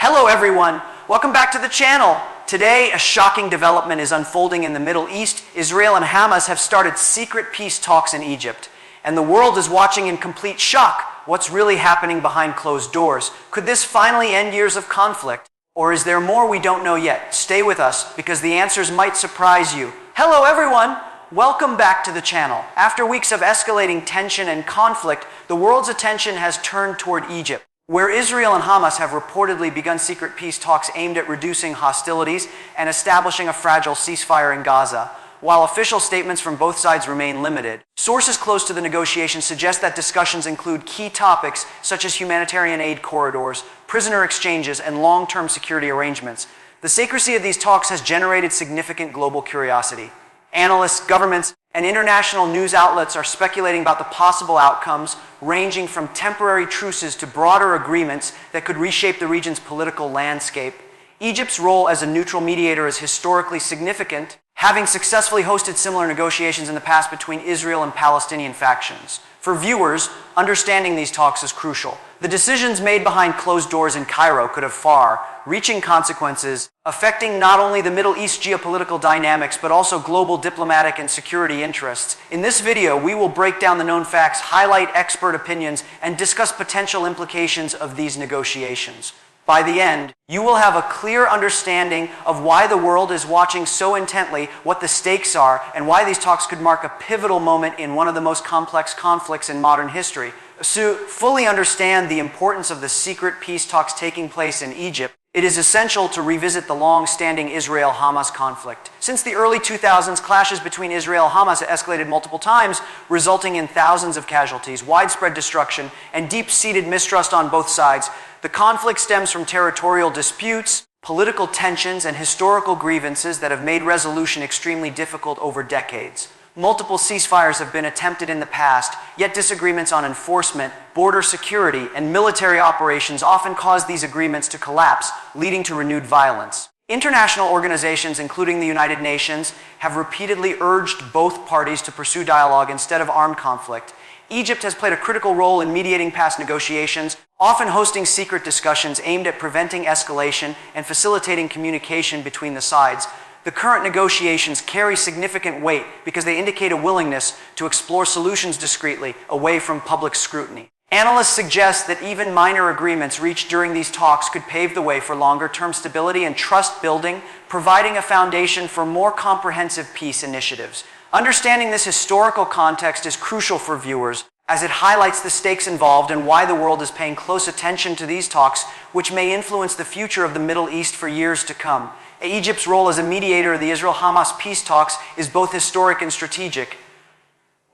Hello everyone, welcome back to the channel. Today, a shocking development is unfolding in the Middle East. Israel and Hamas have started secret peace talks in Egypt, and the world is watching in complete shock. What's really happening behind closed doors? Could this finally end years of conflict? Or is there more we don't know yet? Stay with us, because the answers might surprise you. Hello everyone! Welcome back to the channel. After weeks of escalating tension and conflict, the world's attention has turned toward Egypt, where Israel and Hamas have reportedly begun secret peace talks aimed at reducing hostilities and establishing a fragile ceasefire in Gaza. While official statements from both sides remain limited, sources close to the negotiations suggest that discussions include key topics such as humanitarian aid corridors, prisoner exchanges, and long-term security arrangements. The secrecy of these talks has generated significant global curiosity. Analysts, governments, and international news outlets are speculating about the possible outcomes, ranging from temporary truces to broader agreements that could reshape the region's political landscape. Egypt's role as a neutral mediator is historically significant, having successfully hosted similar negotiations in the past between Israel and Palestinian factions. For viewers, understanding these talks is crucial. The decisions made behind closed doors in Cairo could have far-reaching consequences, affecting not only the Middle East geopolitical dynamics, but also global diplomatic and security interests. In this video, we will break down the known facts, highlight expert opinions, and discuss potential implications of these negotiations. By the end, you will have a clear understanding of why the world is watching so intently, what the stakes are, and why these talks could mark a pivotal moment in one of the most complex conflicts in modern history. To fully understand the importance of the secret peace talks taking place in Egypt, it is essential to revisit the long-standing Israel-Hamas conflict. Since the early 2000s, clashes between Israel and Hamas have escalated multiple times, resulting in thousands of casualties, widespread destruction, and deep-seated mistrust on both sides. The conflict stems from territorial disputes, political tensions, and historical grievances that have made resolution extremely difficult over decades. Multiple ceasefires have been attempted in the past, yet disagreements on enforcement, border security, and military operations often cause these agreements to collapse, leading to renewed violence. International organizations, including the United Nations, have repeatedly urged both parties to pursue dialogue instead of armed conflict. Egypt has played a critical role in mediating past negotiations, often hosting secret discussions aimed at preventing escalation and facilitating communication between the sides. The current negotiations carry significant weight because they indicate a willingness to explore solutions discreetly, away from public scrutiny. Analysts suggest that even minor agreements reached during these talks could pave the way for longer-term stability and trust building, providing a foundation for more comprehensive peace initiatives. Understanding this historical context is crucial for viewers, as it highlights the stakes involved and why the world is paying close attention to these talks, which may influence the future of the Middle East for years to come. Egypt's role as a mediator of the Israel-Hamas peace talks is both historic and strategic.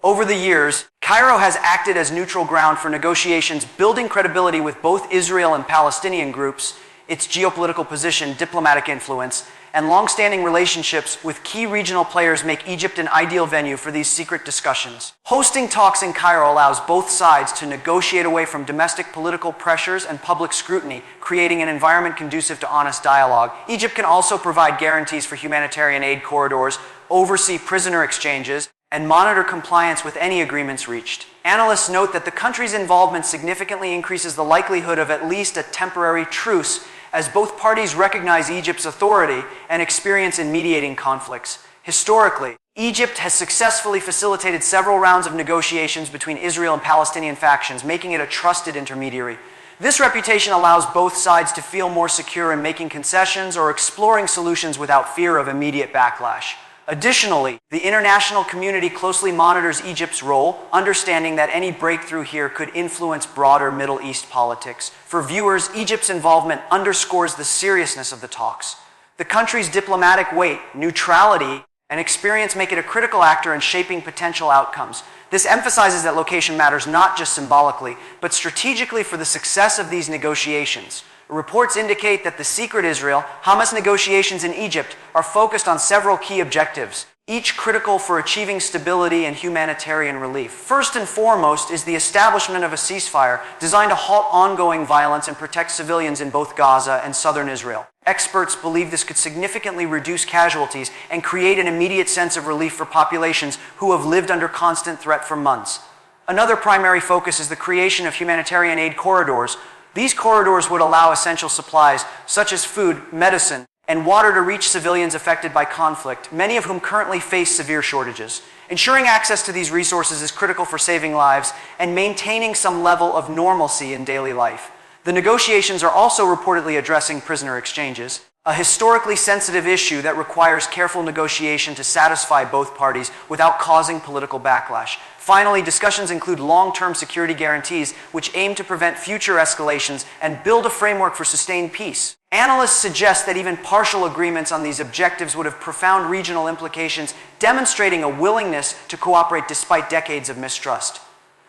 Over the years, Cairo has acted as neutral ground for negotiations, building credibility with both Israel and Palestinian groups. Its geopolitical position, diplomatic influence, and long-standing relationships with key regional players make Egypt an ideal venue for these secret discussions. Hosting talks in Cairo allows both sides to negotiate away from domestic political pressures and public scrutiny, creating an environment conducive to honest dialogue. Egypt can also provide guarantees for humanitarian aid corridors, oversee prisoner exchanges, and monitor compliance with any agreements reached. Analysts note that the country's involvement significantly increases the likelihood of at least a temporary truce, as both parties recognize Egypt's authority and experience in mediating conflicts. Historically, Egypt has successfully facilitated several rounds of negotiations between Israel and Palestinian factions, making it a trusted intermediary. This reputation allows both sides to feel more secure in making concessions or exploring solutions without fear of immediate backlash. Additionally, the international community closely monitors Egypt's role, understanding that any breakthrough here could influence broader Middle East politics. For viewers, Egypt's involvement underscores the seriousness of the talks. The country's diplomatic weight, neutrality, and experience make it a critical actor in shaping potential outcomes. This emphasizes that location matters not just symbolically, but strategically for the success of these negotiations. Reports indicate that the secret Israel-Hamas negotiations in Egypt are focused on several key objectives, each critical for achieving stability and humanitarian relief. First and foremost is the establishment of a ceasefire designed to halt ongoing violence and protect civilians in both Gaza and southern Israel. Experts believe this could significantly reduce casualties and create an immediate sense of relief for populations who have lived under constant threat for months. Another primary focus is the creation of humanitarian aid corridors, These corridors would allow essential supplies, such as food, medicine, and water to reach civilians affected by conflict, many of whom currently face severe shortages. Ensuring access to these resources is critical for saving lives and maintaining some level of normalcy in daily life. The negotiations are also reportedly addressing prisoner exchanges, a historically sensitive issue that requires careful negotiation to satisfy both parties without causing political backlash. Finally, discussions include long-term security guarantees which aim to prevent future escalations and build a framework for sustained peace. Analysts suggest that even partial agreements on these objectives would have profound regional implications, demonstrating a willingness to cooperate despite decades of mistrust.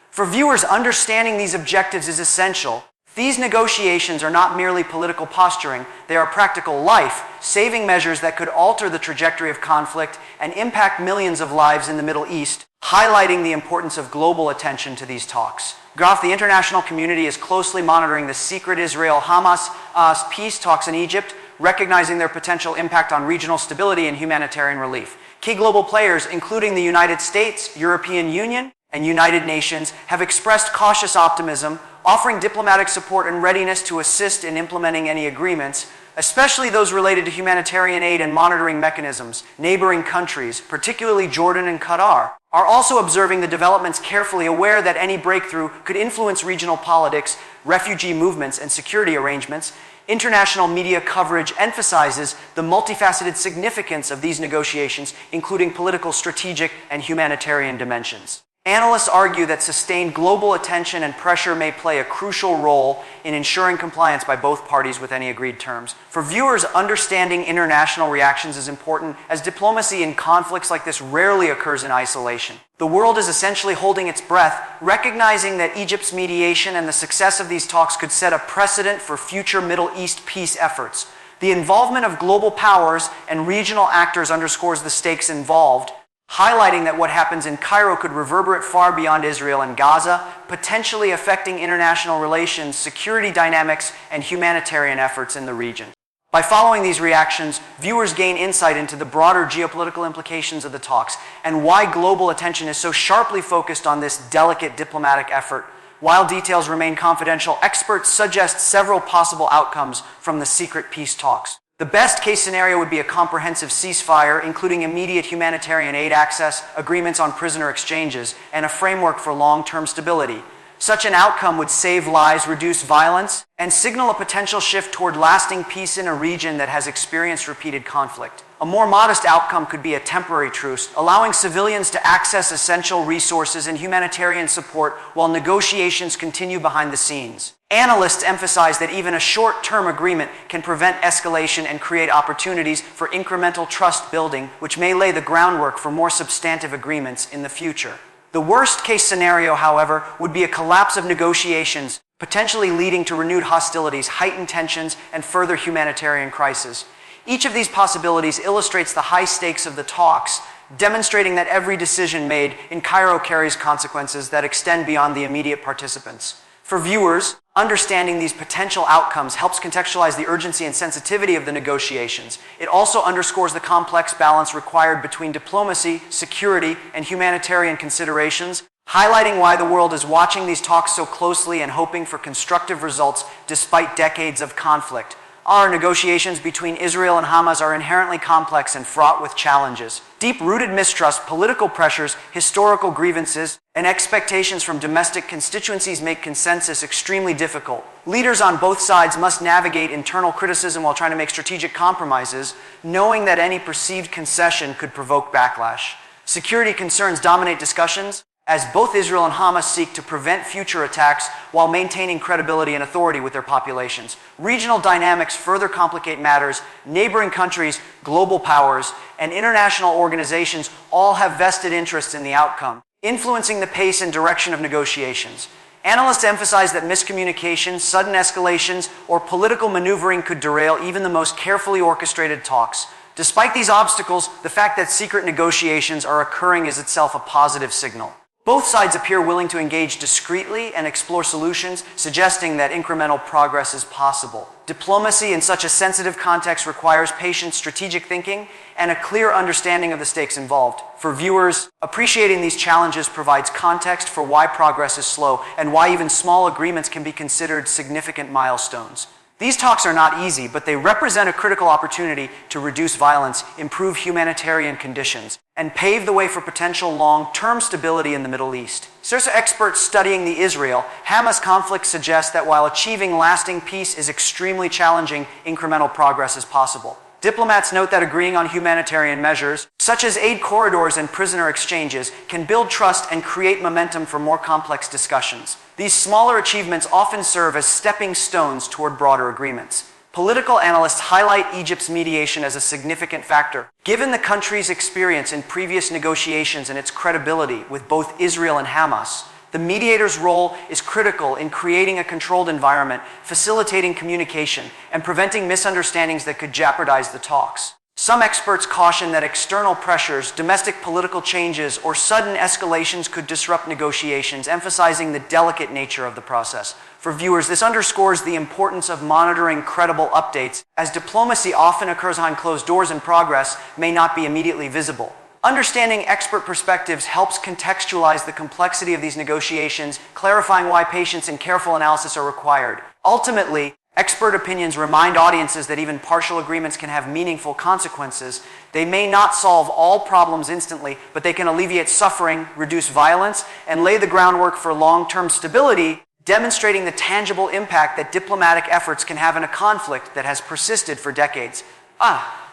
For viewers, understanding these objectives is essential. These negotiations are not merely political posturing, they are practical life-saving measures that could alter the trajectory of conflict and impact millions of lives in the Middle East, highlighting the importance of global attention to these talks. Graf, the international community is closely monitoring the secret Israel-Hamas peace talks in Egypt, recognizing their potential impact on regional stability and humanitarian relief. Key global players, including the United States, European Union, and United Nations, have expressed cautious optimism, offering diplomatic support and readiness to assist in implementing any agreements, especially those related to humanitarian aid and monitoring mechanisms. Neighboring countries, particularly Jordan and Qatar, are also observing the developments carefully, aware that any breakthrough could influence regional politics, refugee movements, and security arrangements. International media coverage emphasizes the multifaceted significance of these negotiations, including political, strategic, and humanitarian dimensions. Analysts argue that sustained global attention and pressure may play a crucial role in ensuring compliance by both parties with any agreed terms. For viewers, understanding international reactions is important, as diplomacy in conflicts like this rarely occurs in isolation. The world is essentially holding its breath, recognizing that Egypt's mediation and the success of these talks could set a precedent for future Middle East peace efforts. The involvement of global powers and regional actors underscores the stakes involved, highlighting that what happens in Cairo could reverberate far beyond Israel and Gaza, potentially affecting international relations, security dynamics, and humanitarian efforts in the region. By following these reactions, viewers gain insight into the broader geopolitical implications of the talks and why global attention is so sharply focused on this delicate diplomatic effort. While details remain confidential, experts suggest several possible outcomes from the secret peace talks. The best case scenario would be a comprehensive ceasefire, including immediate humanitarian aid access, agreements on prisoner exchanges, and a framework for long-term stability. Such an outcome would save lives, reduce violence, and signal a potential shift toward lasting peace in a region that has experienced repeated conflict. A more modest outcome could be a temporary truce, allowing civilians to access essential resources and humanitarian support while negotiations continue behind the scenes. Analysts emphasize that even a short-term agreement can prevent escalation and create opportunities for incremental trust building, which may lay the groundwork for more substantive agreements in the future. The worst-case scenario, however, would be a collapse of negotiations, potentially leading to renewed hostilities, heightened tensions, and further humanitarian crises. Each of these possibilities illustrates the high stakes of the talks, demonstrating that every decision made in Cairo carries consequences that extend beyond the immediate participants. For viewers, understanding these potential outcomes helps contextualize the urgency and sensitivity of the negotiations. It also underscores the complex balance required between diplomacy, security, and humanitarian considerations, highlighting why the world is watching these talks so closely and hoping for constructive results despite decades of conflict. Our negotiations between Israel and Hamas are inherently complex and fraught with challenges. Deep-rooted mistrust, political pressures, historical grievances, and expectations from domestic constituencies make consensus extremely difficult. Leaders on both sides must navigate internal criticism while trying to make strategic compromises, knowing that any perceived concession could provoke backlash. Security concerns dominate discussions, as both Israel and Hamas seek to prevent future attacks while maintaining credibility and authority with their populations. Regional dynamics further complicate matters. Neighboring countries, global powers, and international organizations all have vested interests in the outcome, influencing the pace and direction of negotiations. Analysts emphasize that miscommunication, sudden escalations, or political maneuvering could derail even the most carefully orchestrated talks. Despite these obstacles, the fact that secret negotiations are occurring is itself a positive signal. Both sides appear willing to engage discreetly and explore solutions, suggesting that incremental progress is possible. Diplomacy in such a sensitive context requires patient strategic thinking and a clear understanding of the stakes involved. For viewers, appreciating these challenges provides context for why progress is slow and why even small agreements can be considered significant milestones. These talks are not easy, but they represent a critical opportunity to reduce violence, improve humanitarian conditions, and pave the way for potential long-term stability in the Middle East. Experts studying the Israel-Hamas conflict suggest that while achieving lasting peace is extremely challenging, incremental progress is possible. Diplomats note that agreeing on humanitarian measures, such as aid corridors and prisoner exchanges, can build trust and create momentum for more complex discussions. These smaller achievements often serve as stepping stones toward broader agreements. Political analysts highlight Egypt's mediation as a significant factor. Given the country's experience in previous negotiations and its credibility with both Israel and Hamas, the mediator's role is critical in creating a controlled environment, facilitating communication, and preventing misunderstandings that could jeopardize the talks. Some experts caution that external pressures, domestic political changes, or sudden escalations could disrupt negotiations, emphasizing the delicate nature of the process. For viewers, this underscores the importance of monitoring credible updates, as diplomacy often occurs behind closed doors and progress may not be immediately visible. Understanding expert perspectives helps contextualize the complexity of these negotiations, clarifying why patience and careful analysis are required. Ultimately, expert opinions remind audiences that even partial agreements can have meaningful consequences. They may not solve all problems instantly, but they can alleviate suffering, reduce violence, and lay the groundwork for long-term stability, demonstrating the tangible impact that diplomatic efforts can have in a conflict that has persisted for decades.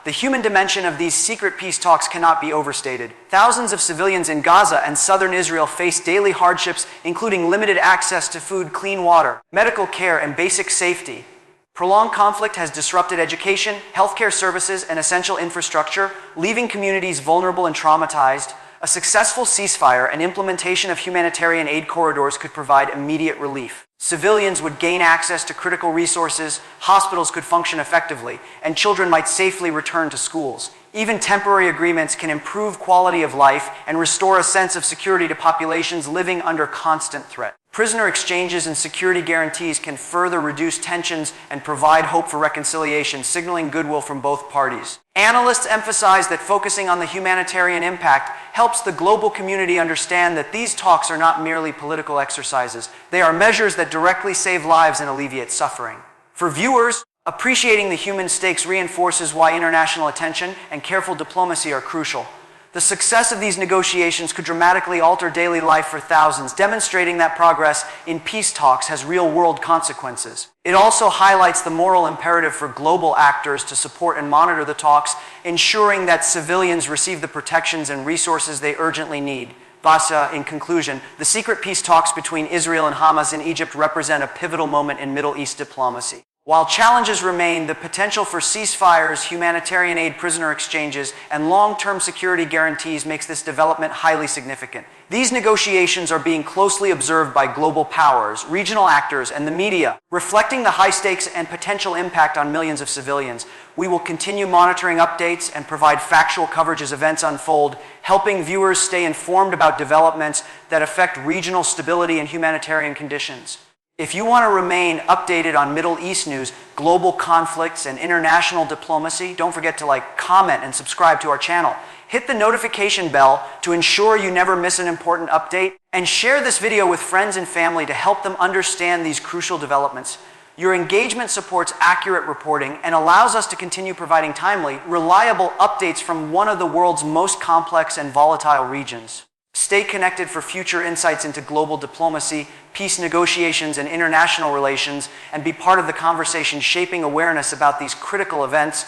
The human dimension of these secret peace talks cannot be overstated. Thousands of civilians in Gaza and southern Israel face daily hardships, including limited access to food, clean water, medical care, and basic safety. Prolonged conflict has disrupted education, healthcare services, and essential infrastructure, leaving communities vulnerable and traumatized. A successful ceasefire and implementation of humanitarian aid corridors could provide immediate relief. Civilians would gain access to critical resources, hospitals could function effectively, and children might safely return to schools. Even temporary agreements can improve quality of life and restore a sense of security to populations living under constant threat. Prisoner exchanges and security guarantees can further reduce tensions and provide hope for reconciliation, signaling goodwill from both parties. Analysts emphasize that focusing on the humanitarian impact helps the global community understand that these talks are not merely political exercises. They are measures that directly save lives and alleviate suffering. For viewers, appreciating the human stakes reinforces why international attention and careful diplomacy are crucial. The success of these negotiations could dramatically alter daily life for thousands, demonstrating that progress in peace talks has real-world consequences. It also highlights the moral imperative for global actors to support and monitor the talks, ensuring that civilians receive the protections and resources they urgently need. In conclusion, the secret peace talks between Israel and Hamas in Egypt represent a pivotal moment in Middle East diplomacy. While challenges remain, the potential for ceasefires, humanitarian aid, prisoner exchanges, and long-term security guarantees makes this development highly significant. These negotiations are being closely observed by global powers, regional actors, and the media, reflecting the high stakes and potential impact on millions of civilians. We will continue monitoring updates and provide factual coverage as events unfold, helping viewers stay informed about developments that affect regional stability and humanitarian conditions. If you want to remain updated on Middle East news, global conflicts, and international diplomacy, don't forget to comment, and subscribe to our channel. Hit the notification bell to ensure you never miss an important update, and share this video with friends and family to help them understand these crucial developments. Your engagement supports accurate reporting and allows us to continue providing timely, reliable updates from one of the world's most complex and volatile regions. Stay connected for future insights into global diplomacy, peace negotiations, and international relations, and be part of the conversation shaping awareness about these critical events.